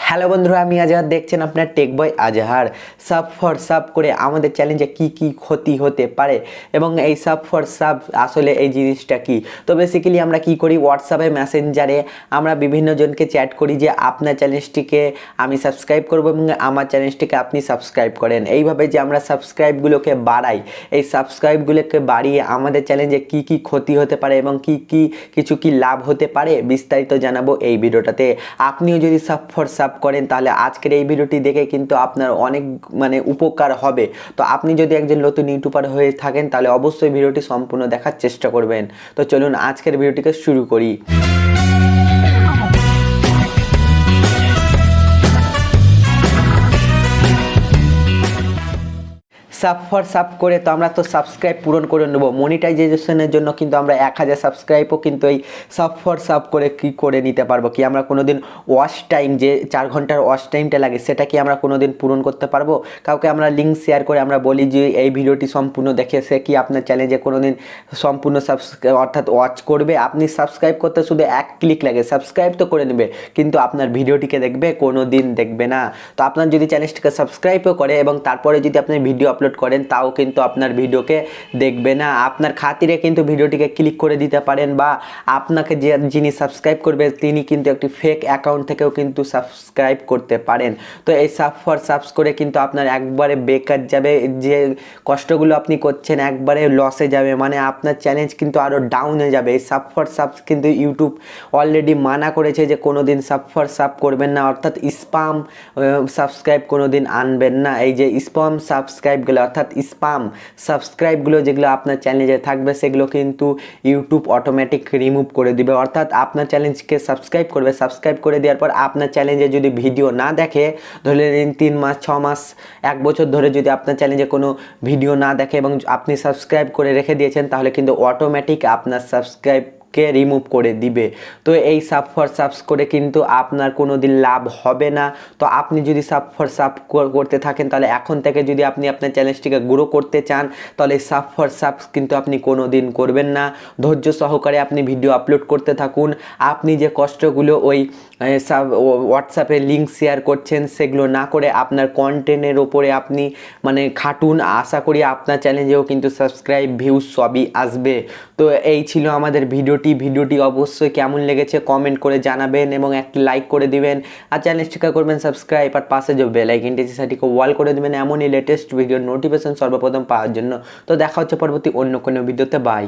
Hello বন্ধুরা, আমি আজহার, দেখছেন আপনার tech boy Azhar. Sub for sub করে আমাদের চ্যালেঞ্জে কি কি ক্ষতি হতে পারে এবং এই সাব ফর সাব আসলে এই জিনিসটা কি। তো বেসিক্যালি আমরা কি করি, হোয়াটসঅ্যাপে মেসেঞ্জারে আমরা বিভিন্ন জনকে চ্যাট করি যে আপনার চ্যালেঞ্জটিকে আমি সাবস্ক্রাইব করবো এবং আমার চ্যালেঞ্জটিকে আপনি সাবস্ক্রাইব করেন। এইভাবে যে আমরা সাবস্ক্রাইবগুলোকে বাড়াই, এই সাবস্ক্রাইবগুলোকে বাড়িয়ে আমাদের চ্যালেঞ্জে কি কি ক্ষতি হতে পারে এবং কিছু কি লাভ হতে পারে বিস্তারিত জানাবো এই ভিডিওটাতে। আপনিও যদি সাব ফর সাব করেন তাহলে আজকের এই ভিডিওটি দেখে কিন্তু আপনার অনেক উপকার হবে। তো আপনি যদি একজন নতুন ইউটিউবার হয়ে থাকেন তাহলে অবশ্যই ভিডিওটি সম্পূর্ণ দেখার চেষ্টা করবেন। তো চলুন আজকের ভিডিওটিকে শুরু করি। সাব ফর সাব করে তো আমরা তো সাবস্ক্রাইব পূরণ করে নেব, মনিটাইজেশনের জন্য কিন্তু আমরা 1000 সাবস্ক্রাইবও কিন্তু এই সাব ফর সাব করে কি করে নিতে পারবো। কি আমরা কোনোদিন ওয়াচ টাইম, যে 4 ঘন্টার ওয়াচ টাইমটা লাগে, সেটা কি আমরা কোনোদিন পূরণ করতে পারবো? কাউকে আমরা লিঙ্ক শেয়ার করে আমরা বলি যে এই ভিডিওটি সম্পূর্ণ দেখে সে কি আপনার চ্যানেলে কোনোদিন সম্পূর্ণ সাবস্ক্রাইব অর্থাৎ ওয়াচ করবে? আপনি সাবস্ক্রাইব করতে শুধু এক ক্লিক লাগে, সাবস্ক্রাইব তো করে নেবে কিন্তু আপনার ভিডিওটিকে দেখবে কোনোদিন দেখবে না। তো আপনার যদি চ্যানেলটিকে সাবস্ক্রাইবও করে এবং তারপরে যদি আপনি ভিডিও আপলোড করেন তাও কিন্তু আপনার ভিডিওকে দেখবে না। আপনার খাতিরে কিন্তু ভিডিওটিকে ক্লিক করে দিতে পারেন বা আপনাকে যিনি সাবস্ক্রাইব করবে তিনি কিন্তু একটি ফেক অ্যাকাউন্ট থেকেও কিন্তু সাবস্ক্রাইব করতে পারেন। তো এই সাব ফর সাবস করে কিন্তু আপনার একবারে বেকার যাবে, যে কষ্টগুলো আপনি করছেন একবারে লসে যাবে, আপনার চ্যালেঞ্জ কিন্তু আরও ডাউনে যাবে। এই সাব ফর সাবস কিন্তু ইউটিউব অলরেডি মানা করেছে যে কোনো দিন সাব ফর সাব করবেন না, অর্থাৎ স্পাম সাবস্ক্রাইব কোনো দিন আনবেন না। এই যে স্পাম সাবস্ক্রাইবগুলো অর্থাৎ স্পাম সাবস্ক্রাইবগুলো যেগুলো আপনার চ্যানেলে থাকবে সেগুলো কিন্তু ইউটিউব অটোমেটিক রিমুভ করে দিবে। অর্থাৎ আপনার চ্যালেঞ্জকে সাবস্ক্রাইব করবে, সাবস্ক্রাইব করে দেওয়ার পর আপনার চ্যালেঞ্জে যদি ভিডিও না দেখে, ধরে নিন 3 মাস 6 মাস 1 বছর ধরে যদি আপনার চ্যালেঞ্জে কোনো ভিডিও না দেখে এবং আপনি সাবস্ক্রাইব করে রেখে দিয়েছেন তাহলে কিন্তু অটোমেটিক আপনার সাবস্ক্রাইবকে রিমুভ করে দিবে। তো এই সাব ফর সাবস করে কিন্তু আপনার কোনো দিন লাভ হবে না। তো আপনি যদি সাব ফর সাব করতে থাকেন তাহলে এখন থেকে যদি আপনি আপনার চ্যালেঞ্জটিকে গ্রো করতে চান তাহলে সাব ফর সাবস কিন্তু আপনি কোনো দিন করবেন না। ধৈর্য সহকারে আপনি ভিডিও আপলোড করতে থাকুন। আপনি যে কষ্টগুলো ওই হোয়াটসঅ্যাপে লিঙ্ক শেয়ার করছেন সেগুলো না করে আপনার কন্টেন্টের ওপরে আপনি খাটুন। আশা করি আপনার চ্যালেঞ্জেও কিন্তু সাবস্ক্রাইব ভিউজ সবই আসবে। তো এই ছিল আমাদের ভিডিওটি অবশ্যই কেমন লেগেছে কমেন্ট করে জানাবেন এবং একটি লাইক করে দিবেন আর চ্যানেলটিকে করবেন সাবস্ক্রাইব আর পাশে যে বেল আইকনটি আছে সেটিকে অল করে দিবেন এমনই লেটেস্ট ভিডিওর নোটিফিকেশন সর্বপ্রথম পাওয়ার জন্য। তো দেখা হচ্ছে পরবর্তী অন্য কোনো ভিডিওতে। বাই।